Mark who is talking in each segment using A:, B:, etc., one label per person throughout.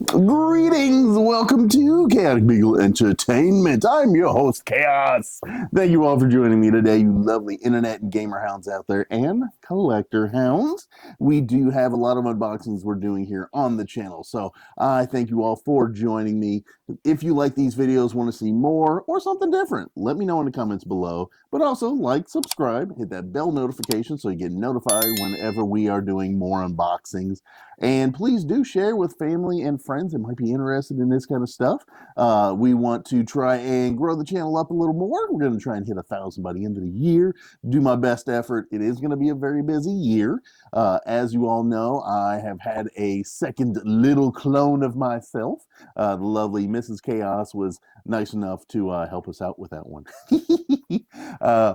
A: Greetings, welcome to ChaoticBeagle Entertainment. I'm your host, Chaos. Thank you all for joining me today, you lovely internet and gamer hounds out there and collector hounds. We do have a lot of unboxings we're doing here on the channel, so I thank you all for joining me. If you like these videos, want to see more or something different, let me know in the comments below. But also like, subscribe, hit that bell notification so you get notified whenever we are doing more unboxings. And please do share with family and friends that might be interested in this kind of stuff. We want to try and grow the channel up a little more. We're going to try and hit 1,000 by the end of the year. Do my best effort. It is going to be a very busy year. As you all know, I have had a second little clone of myself. The lovely Mrs. Chaos was nice enough to help us out with that one. Yeah,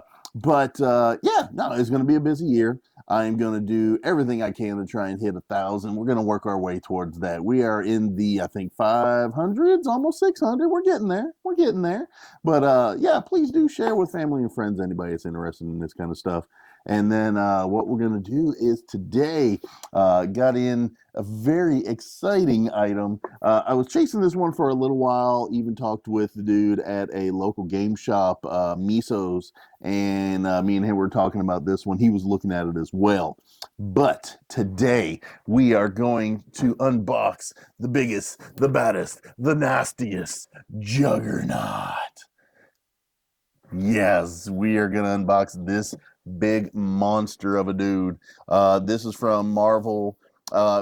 A: no, it's going to be a busy year. I'm going to do everything I can to try and hit 1,000. We're going to work our way towards that. We are in the, I think, 500s, almost 600. We're getting there. We're getting there. But yeah, please do share with family and friends, anybody that's interested in this kind of stuff. And then what we're going to do is today got in a very exciting item. I was chasing this one for a little while, even talked with the dude at a local game shop, Miso's, and me and him were talking about this one. He was looking at it as well. But today we are going to unbox the biggest, the baddest, the nastiest Juggernaut. Yes, we are going to unbox this big monster of a dude. This is from Marvel,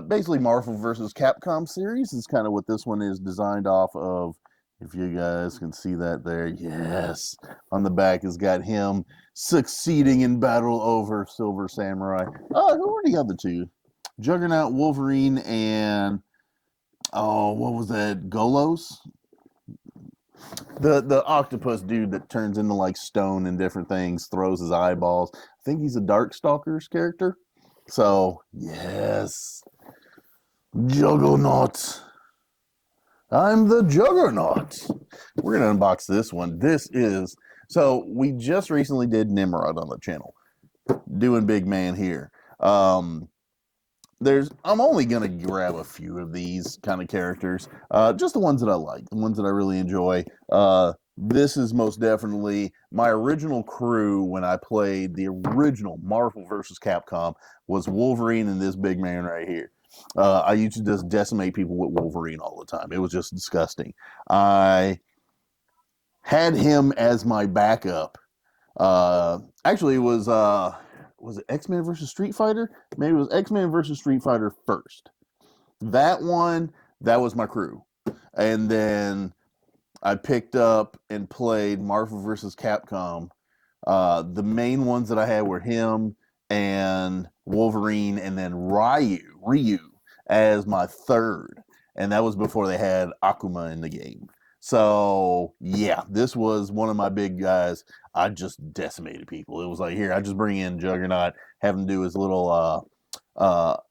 A: basically Marvel versus Capcom series is kind of what this one is designed off of. If you guys can see that there, yes. On the back has got him succeeding in battle over Silver Samurai. Who were the other two? Juggernaut, Wolverine, and oh, what was that? Golos? The octopus dude that turns into like stone and different things, throws his eyeballs. I think he's a Darkstalker's character. So yes, Juggernaut. I'm the Juggernaut. We're gonna unbox this one. This is so we just recently did Nimrod on the channel, doing big man here. I'm only gonna grab a few of these kind of characters, just the ones that I like, the ones that I really enjoy. This is most definitely my original crew when I played the original Marvel vs. Capcom was Wolverine and this big man right here. I used to just decimate people with Wolverine all the time. It was just disgusting. I had him as my backup. Actually, it was it X-Men versus Street Fighter? Maybe it was X-Men versus Street Fighter first. That one, that was my crew. And then I picked up and played Marvel versus Capcom. The main ones that I had were him and Wolverine, and then Ryu as my third. And that was before they had Akuma in the game. So yeah, this was one of my big guys. I just decimated people. It was like, here, I just bring in Juggernaut, have him do his little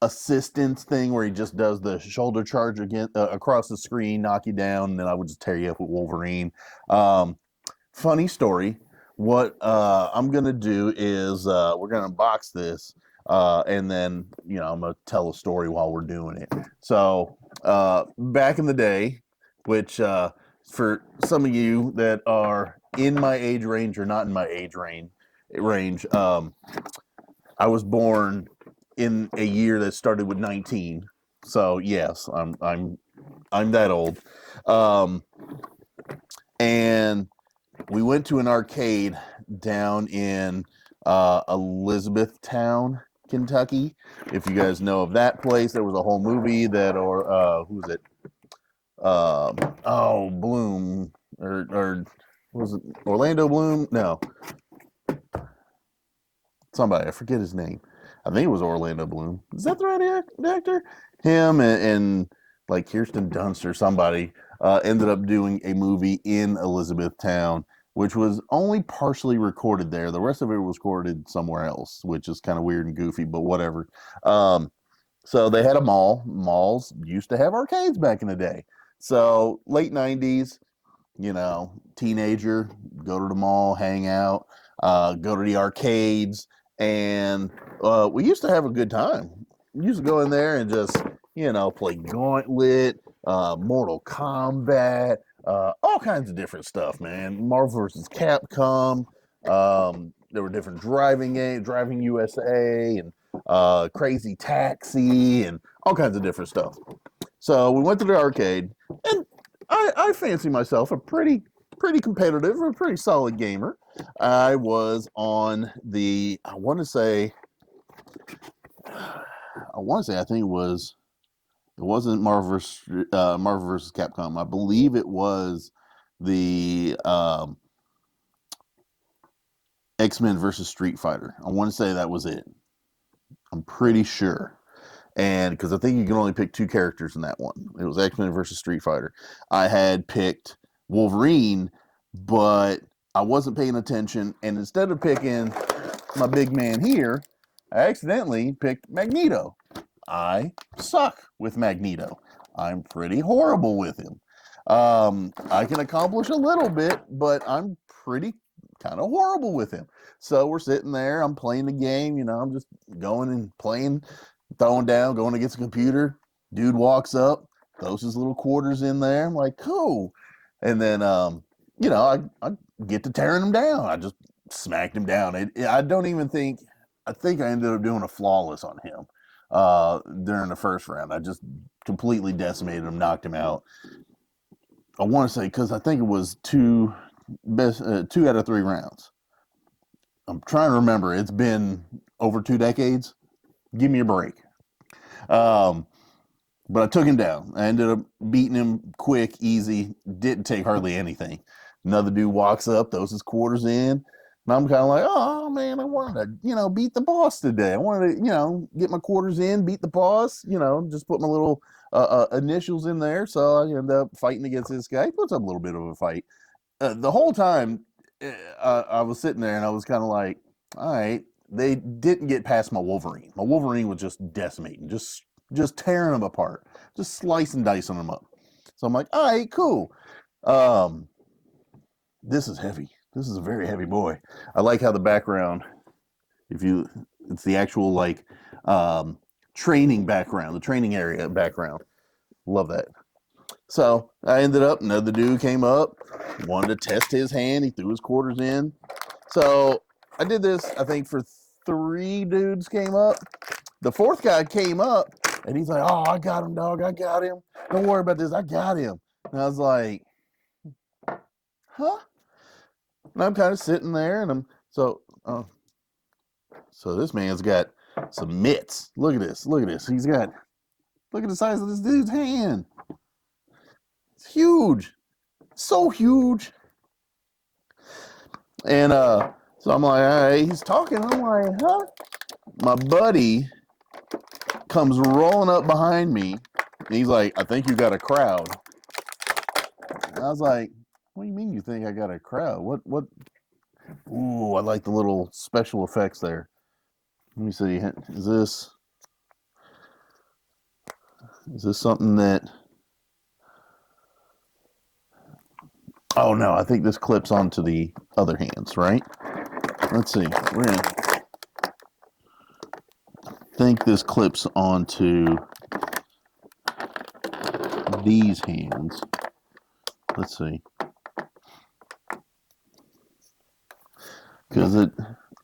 A: assistance thing where he just does the shoulder charge again across the screen, knock you down, and then I would just tear you up with Wolverine. Funny story. What I'm gonna do is we're gonna unbox this, and then I'm gonna tell a story while we're doing it. So back in the day, which for some of you that are in my age range or not in my age range, I was born in a year that started with 19. So yes, I'm that old. And we went to an arcade down in Elizabethtown, Kentucky. If you guys know of that place, there was a whole movie that, or who's it? Bloom, or was it Orlando Bloom? No, somebody, I forget his name. I think it was Orlando Bloom. Is that the right actor? Him and like Kirsten Dunst or somebody ended up doing a movie in Elizabethtown, which was only partially recorded there. The rest of it was recorded somewhere else, which is kind of weird and goofy, but whatever. So they had a mall. Malls used to have arcades back in the day. So late 90s, teenager, go to the mall, hang out, go to the arcades, and we used to have a good time. We used to go in there and just, play Gauntlet, Mortal Kombat, all kinds of different stuff, man. Marvel vs. Capcom. There were different driving games, Driving USA, and Crazy Taxi, and all kinds of different stuff. So we went to the arcade, and I fancy myself a pretty competitive, a pretty solid gamer. I was on the, I want to say, I think it wasn't Marvel versus Capcom. I believe it was the X-Men versus Street Fighter. I want to say that was it. I'm pretty sure. And because I think you can only pick 2 characters in that one. It was X-Men versus Street Fighter. I had picked Wolverine, but I wasn't paying attention. And instead of picking my big man here, I accidentally picked Magneto. I suck with Magneto. I'm pretty horrible with him. I can accomplish a little bit, but I'm pretty kind of horrible with him. So we're sitting there, I'm playing the game, I'm just going and playing, throwing down, going against the computer. Dude walks up, throws his little quarters in there. I'm like, cool. And then, I get to tearing him down. I just smacked him down. I don't even think, I think I ended up doing a flawless on him during the first round. I just completely decimated him, knocked him out. I want to say, because I think it was 2 out of 3 rounds. I'm trying to remember. It's been over 2 decades. Give me a break. But I took him down. I ended up beating him quick, easy. Didn't take hardly anything. Another dude walks up, throws his quarters in. And I'm kind of like, oh, man, I wanted to, beat the boss today. I wanted to, get my quarters in, beat the boss, just put my little initials in there. So I end up fighting against this guy. He puts up a little bit of a fight. The whole time, I was sitting there and I was kind of like, all right, they didn't get past my Wolverine. My Wolverine was just decimating, just tearing them apart, just slicing, dicing them up. So I'm like, all right, cool. This is heavy. This is a very heavy boy. I like how the background, it's the actual training background, the training area background. Love that. So I ended up, another dude came up, wanted to test his hand. He threw his quarters in. So I did this, I think, for 3 dudes came up. The 4th guy came up, and he's like, oh, I got him, dog. I got him. Don't worry about this. I got him. And I was like, huh? And I'm kind of sitting there, and so this man's got some mitts. Look at this. Look at this. Look at the size of this dude's hand. It's huge. So huge. And so I'm like, all right, he's talking. I'm like, huh? My buddy comes rolling up behind me. And he's like, I think you got a crowd. And I was like, what do you mean you think I got a crowd? What? Ooh, I like the little special effects there. Let me see. Is this something that... Oh no, I think this clips onto the other hands, right? Let's see. I think this clips onto these hands. Let's see.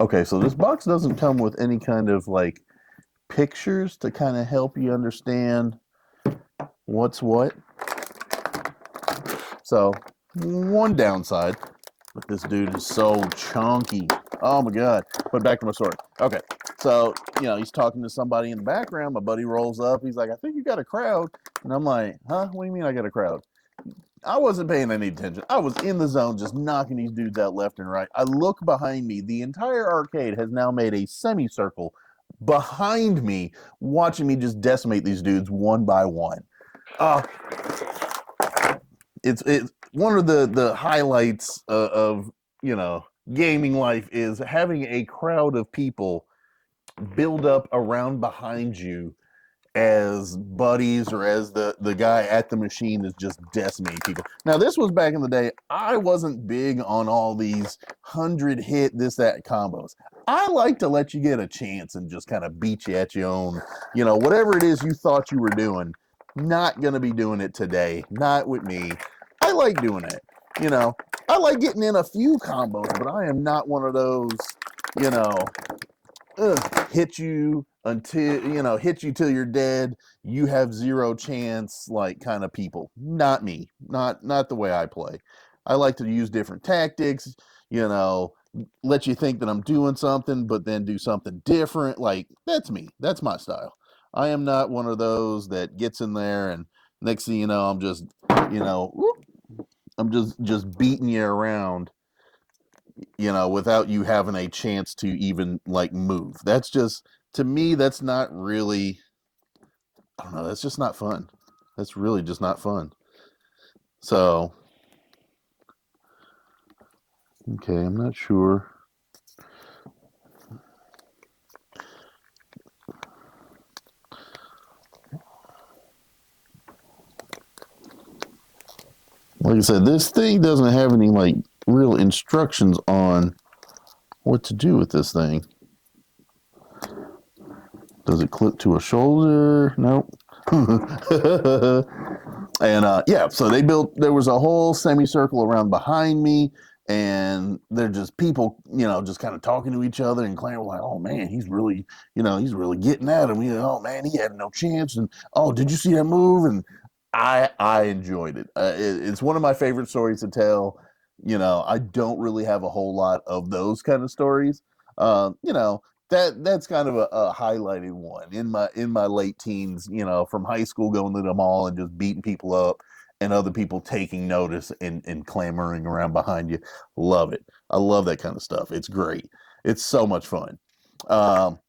A: Okay, so this box doesn't come with any kind of pictures to kind of help you understand what's what. So one downside, but this dude is so chunky. Oh my God. But back to my story. Okay. So, he's talking to somebody in the background. My buddy rolls up. He's like, I think you got a crowd. And I'm like, huh? What do you mean I got a crowd? I wasn't paying any attention. I was in the zone just knocking these dudes out left and right. I look behind me. The entire arcade has now made a semicircle behind me, watching me just decimate these dudes one by one. It's one of the highlights of gaming life is having a crowd of people build up around behind you as buddies, or as the guy at the machine is just decimating people. Now, this was back in the day. I wasn't big on all these 100-hit this, that combos. I like to let you get a chance and just kind of beat you at your own, whatever it is you thought you were doing, Not going to be doing it today. Not with me. I like doing it. You know, I like getting in a few combos, but I am not one of those, you know, hit you until, you know, hit you till you're dead. You have zero chance, like kind of people. Not me. Not the way I play. I like to use different tactics, you know, let you think that I'm doing something, but then do something different. Like, that's me. That's my style. I am not one of those that gets in there and next thing you know, I'm just, you know, I'm just beating you around, you know, without you having a chance to even like move. That's just, to me, that's not really, I don't know, that's just not fun. That's really just not fun. So, okay, I'm not sure. Like I said, this thing doesn't have any like real instructions on what to do with this thing. Does it clip to a shoulder? Nope. And yeah, so they built, there was a whole semicircle around behind me, and they're just people, you know, just kind of talking to each other, and Clarence was like, oh man, he's really, you know, he's really getting at him. You know, oh man, he had no chance. And oh, did you see that move? And I enjoyed it. It's one of my favorite stories to tell. You know, I don't really have a whole lot of those kind of stories. You know, that's kind of a highlighted one in my late teens, you know, from high school, going to the mall and just beating people up, and other people taking notice and clamoring around behind you. Love it. I love that kind of stuff. It's great. It's so much fun. um,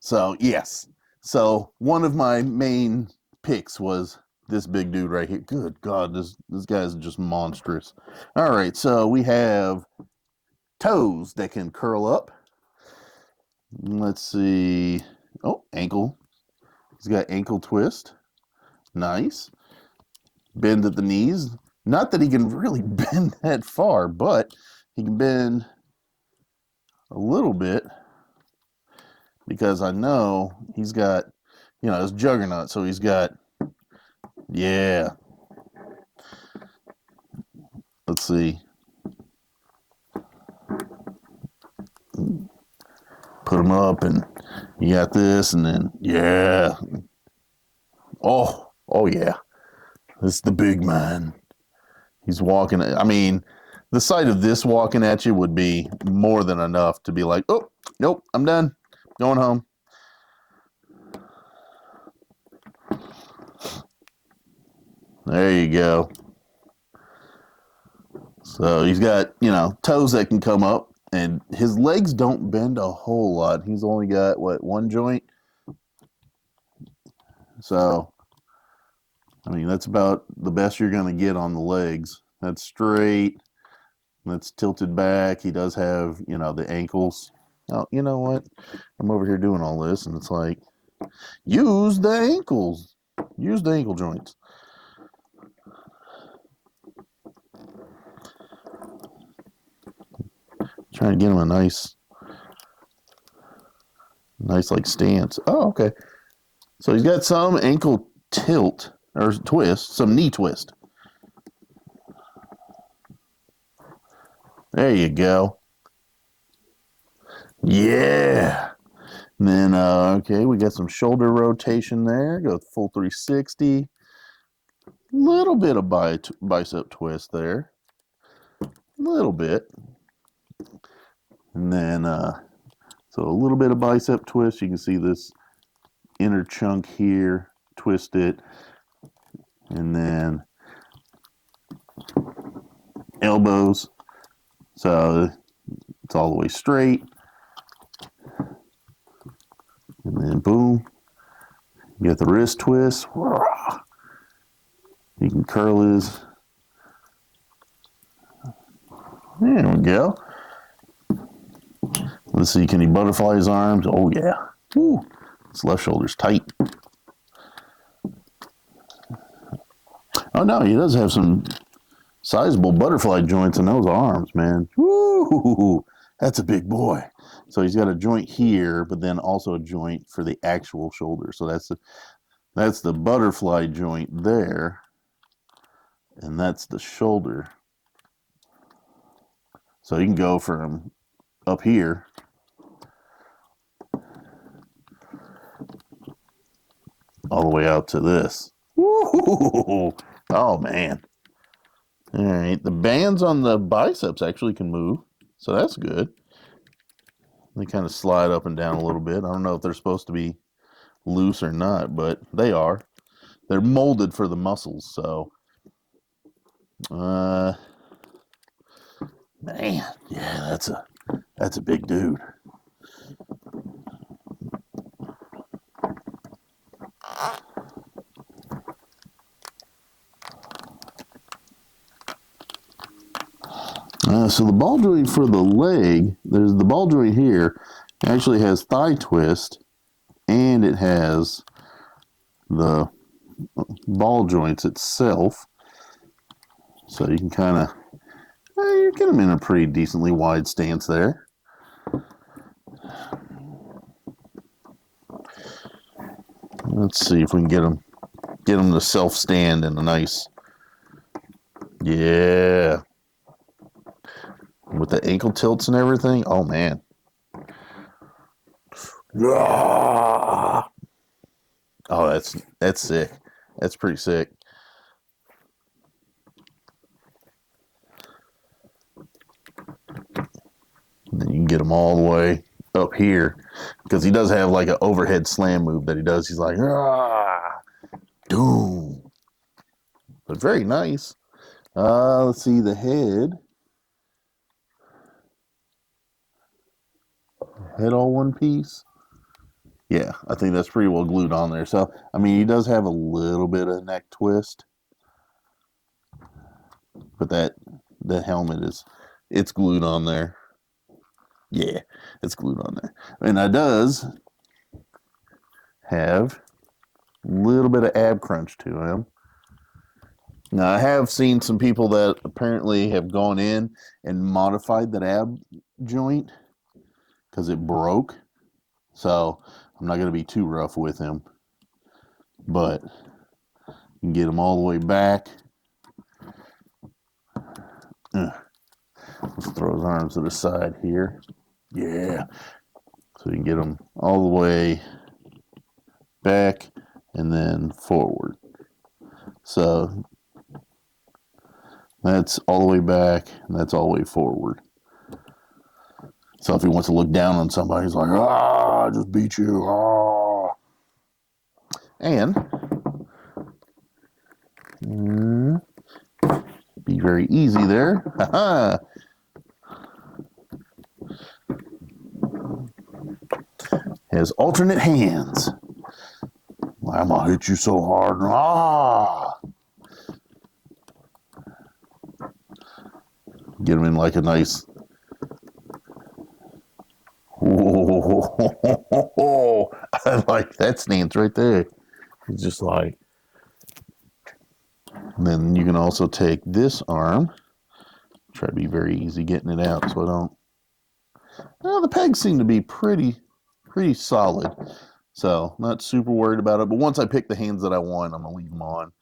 A: so yes, so one of my main picks was this big dude right here. Good god, this guy's just monstrous. All right, so we have toes that can curl up. Let's see. Oh, ankle. He's got ankle twist. Nice. Bend at the knees. Not that he can really bend that far, but he can bend a little bit, because I know he's got, you know, it's Juggernaut, so he's got, yeah. Let's see. Put him up, and you got this, and then, yeah. Oh yeah. This is the big man. He's walking. I mean, the sight of this walking at you would be more than enough to be like, oh, nope, I'm done. Going home. There you go. So he's got, you know, toes that can come up, and his legs don't bend a whole lot. He's only got, what, one joint? So, I mean, that's about the best you're going to get on the legs. That's straight. That's tilted back. He does have, you know, the ankles. Oh, you know what? I'm over here doing all this, and it's like, use the ankles. Use the ankle joints. Trying to get him a nice like stance. Oh, okay. So he's got some ankle tilt or twist, some knee twist. There you go. Yeah. And then, okay, we got some shoulder rotation there. Go full 360. Little bit of bicep twist there. Little bit. And then, so a little bit of bicep twist. You can see this inner chunk here. Twist it. And then elbows. So it's all the way straight. And then boom. You got the wrist twist. You can curl his. There we go. Let's see, can he butterfly his arms? Oh yeah. Woo. His left shoulder's tight. Oh no, he does have some sizable butterfly joints in those arms, man. Woo! That's a big boy. So he's got a joint here, but then also a joint for the actual shoulder. So that's That's the butterfly joint there. And that's the shoulder. So you can go from up here all the way out to this. Woo-hoo-hoo-hoo. Oh, man. All right. The bands on the biceps actually can move, so that's good. They kind of slide up and down a little bit. I don't know if they're supposed to be loose or not, but they are. They're molded for the muscles, so man, yeah, that's a big dude. So the ball joint for the leg, there's the ball joint here, actually has thigh twist, and it has the ball joints itself. So you can kind of, you get them in a pretty decently wide stance there. Let's see if we can get them to self-stand in a nice, yeah. With the ankle tilts and everything, oh man. Oh, that's sick. That's pretty sick. And then you can get him all the way up here because he does have like an overhead slam move that he does. He's like, doom. But very nice. Let's see the head. Head all one piece. Yeah, I think that's pretty well glued on there. So, I mean, he does have a little bit of neck twist. But that helmet it's glued on there. Yeah, it's glued on there. And it does have a little bit of ab crunch to him. Now, I have seen some people that apparently have gone in and modified that ab joint because it broke. So I'm not going to be too rough with him. But you can get him all the way back. Let's throw his arms to the side here. Yeah. So you can get him all the way back and then forward. So that's all the way back and that's all the way forward. So if he wants to look down on somebody, he's like, I just beat you. And be very easy there. Has alternate hands. I'm gonna hit you so hard. Get him in like a nice. Oh, I like that stance right there. It's just like. And then you can also take this arm. Try to be very easy getting it out so I don't. Well, the pegs seem to be pretty solid. So not super worried about it. But once I pick the hands that I want, I'm going to leave them on.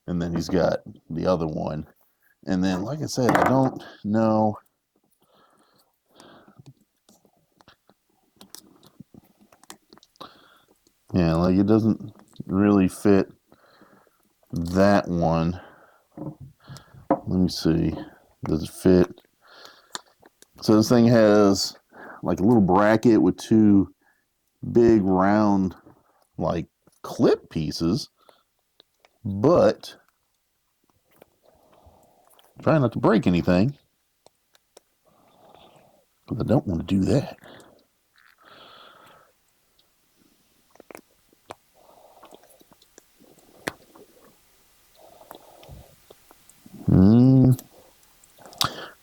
A: And then he's got the other one. And then, like I said, I don't know. Yeah, like it doesn't really fit that one. Let me see. Does it fit? So this thing has like a little bracket with two big round like clip pieces, but trying not to break anything, but I don't want to do that.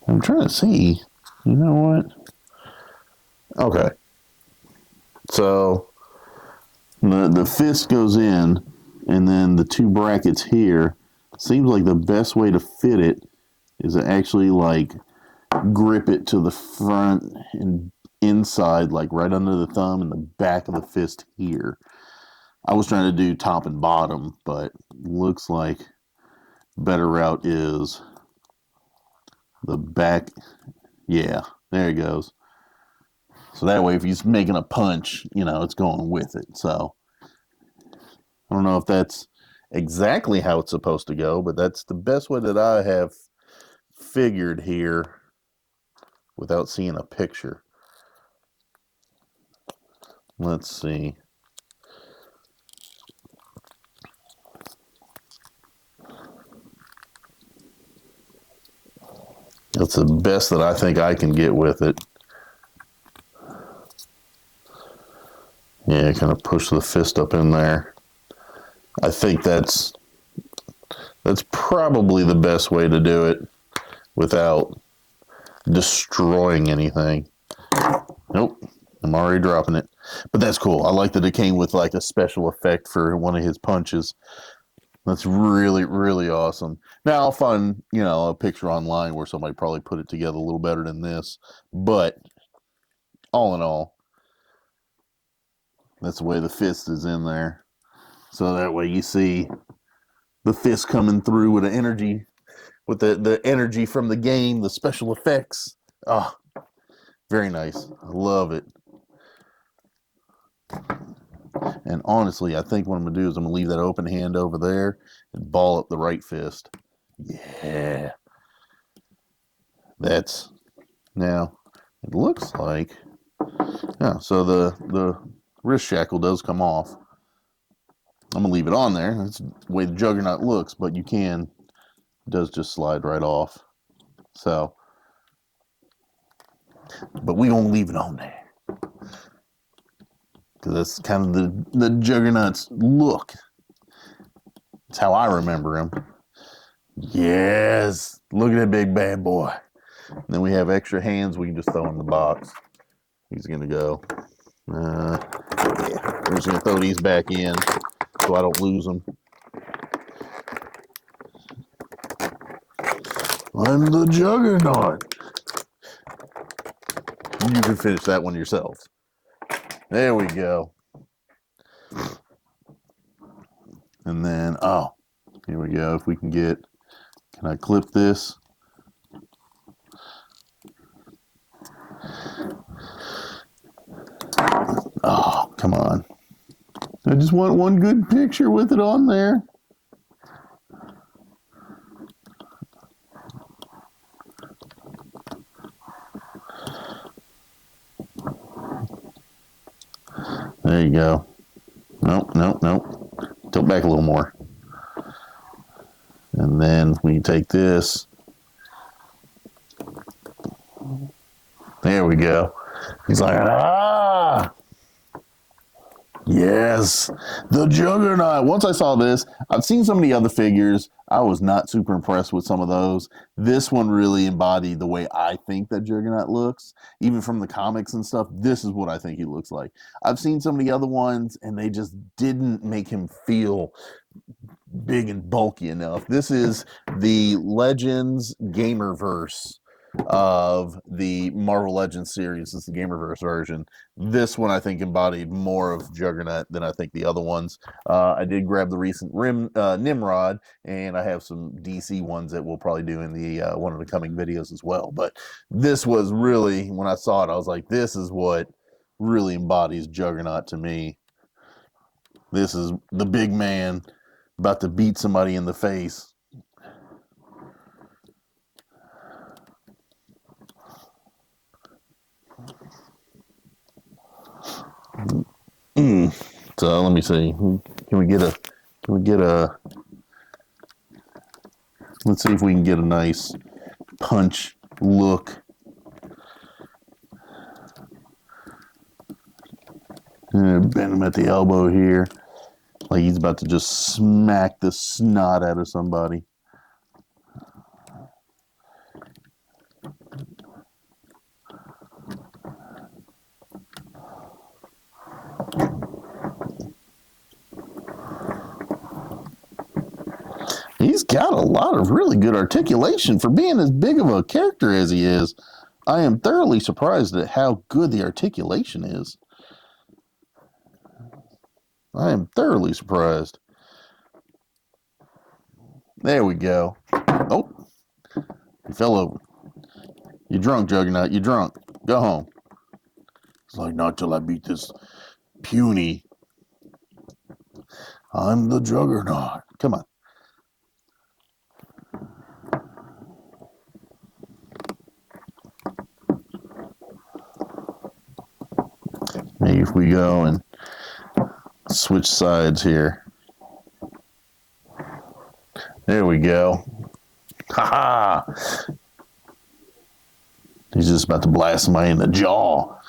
A: I'm trying to see. You know what? Okay. So the fist goes in, and then the two brackets here. Seems like the best way to fit it is to actually like grip it to the front and inside, like right under the thumb and the back of the fist here. I was trying to do top and bottom, but looks like better route is the back. Yeah, there it goes. So that way, if he's making a punch, you know, it's going with it. So I don't know if that's exactly how it's supposed to go, but that's the best way that I have figured here without seeing a picture. Let's see. That's the best that I think I can get with it. Yeah, kind of push the fist up in there. I think that's probably the best way to do it without destroying anything. Nope, I'm already dropping it. But that's cool. I like that it came with like a special effect for one of his punches. That's really, really awesome. Now I'll find, you know, a picture online where somebody probably put it together a little better than this. But all in all, that's the way the fist is in there. So that way you see the fist coming through with the energy, with the energy from the game, the special effects. Oh, very nice. I love it. And honestly, I think what I'm going to do is I'm going to leave that open hand over there and ball up the right fist. Yeah. That's, now, it looks like, yeah, so the wrist shackle does come off. I'm going to leave it on there. That's the way the Juggernaut looks, but you can, it does just slide right off. So, but we going to leave it on there. Because that's kind of the Juggernaut's look. That's how I remember him. Yes, look at that big bad boy. And then we have extra hands we can just throw in the box. He's gonna go. Yeah, we're just gonna throw these back in so I don't lose them. I'm the Juggernaut. You can finish that one yourselves. There we go. And then, oh, here we go. If we can get, can I clip this? Oh, come on. I just want one good picture with it on there. There you go. Nope, nope, nope. Tilt back a little more. And then we take this. There we go. He's like, ah! Yes, the Juggernaut. Once I saw this, I've seen some of the other figures. I was not super impressed with some of those. This one really embodied the way I think that Juggernaut looks. Even from the comics and stuff, this is what I think he looks like. I've seen some of the other ones, and they just didn't make him feel big and bulky enough. This is the Legends Gamerverse of the Marvel Legends series. It's the Gamerverse version. This one I think embodied more of Juggernaut than I think the other ones. I did grab the recent Nimrod, and I have some DC ones that we'll probably do in the one of the coming videos as well. But this was really, when I saw it, I was like, this is what really embodies Juggernaut to me. This is the big man about to beat somebody in the face. So let me see. Can we get a, let's see if we can get a nice punch look. Bend him at the elbow here. Like he's about to just smack the snot out of somebody. He's got a lot of really good articulation for being as big of a character as he is. I am thoroughly surprised at how good the articulation is. I am thoroughly surprised. There we go. Oh, he fell over. You drunk, Juggernaut. You drunk. Go home. It's like, not till I beat this puny. I'm the Juggernaut. Come on. Maybe if we go and switch sides here. There we go. Ha ha! He's just about to blast somebody in the jaw.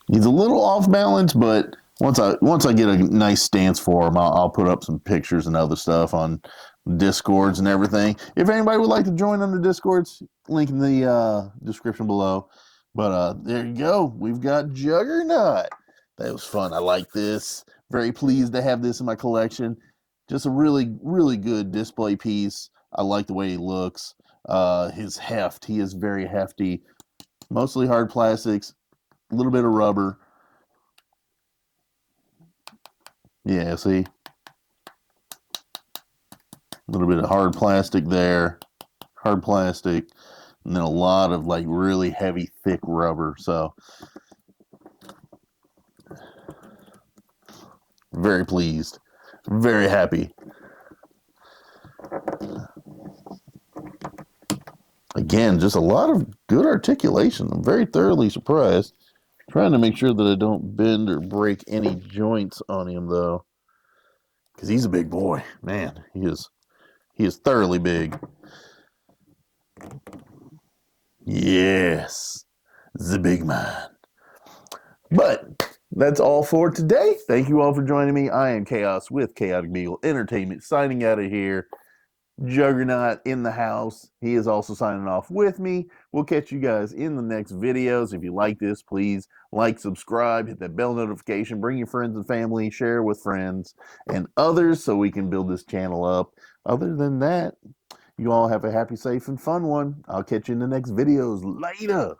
A: He's a little off balance, but once I get a nice stance for him, I'll put up some pictures and other stuff on Discords and everything. If anybody would like to join on the Discords, link in the description below. But there you go. We've got Juggernaut. That was fun. I like this. Very pleased to have this in my collection. Just a really, really good display piece. I like the way he looks. His heft. He is very hefty. Mostly hard plastics. A little bit of rubber. Yeah, see? A little bit of hard plastic there. Hard plastic. And then a lot of like really heavy, thick rubber. So, very pleased. Very happy. Again, just a lot of good articulation. I'm very thoroughly surprised. Trying to make sure that I don't bend or break any joints on him, though. Because he's a big boy. Man, he is thoroughly big. Yes, the big man. But that's all for today. Thank you all for joining me. I am Chaos with ChaoticBeagle Entertainment, signing out of here. Juggernaut in the house. He is also signing off with me. We'll catch you guys in the next videos. If you like this, please like, subscribe, hit that bell notification, bring your friends and family, share with friends and others so we can build this channel up. Other than that, you all have a happy, safe, and fun one. I'll catch you in the next videos. Later.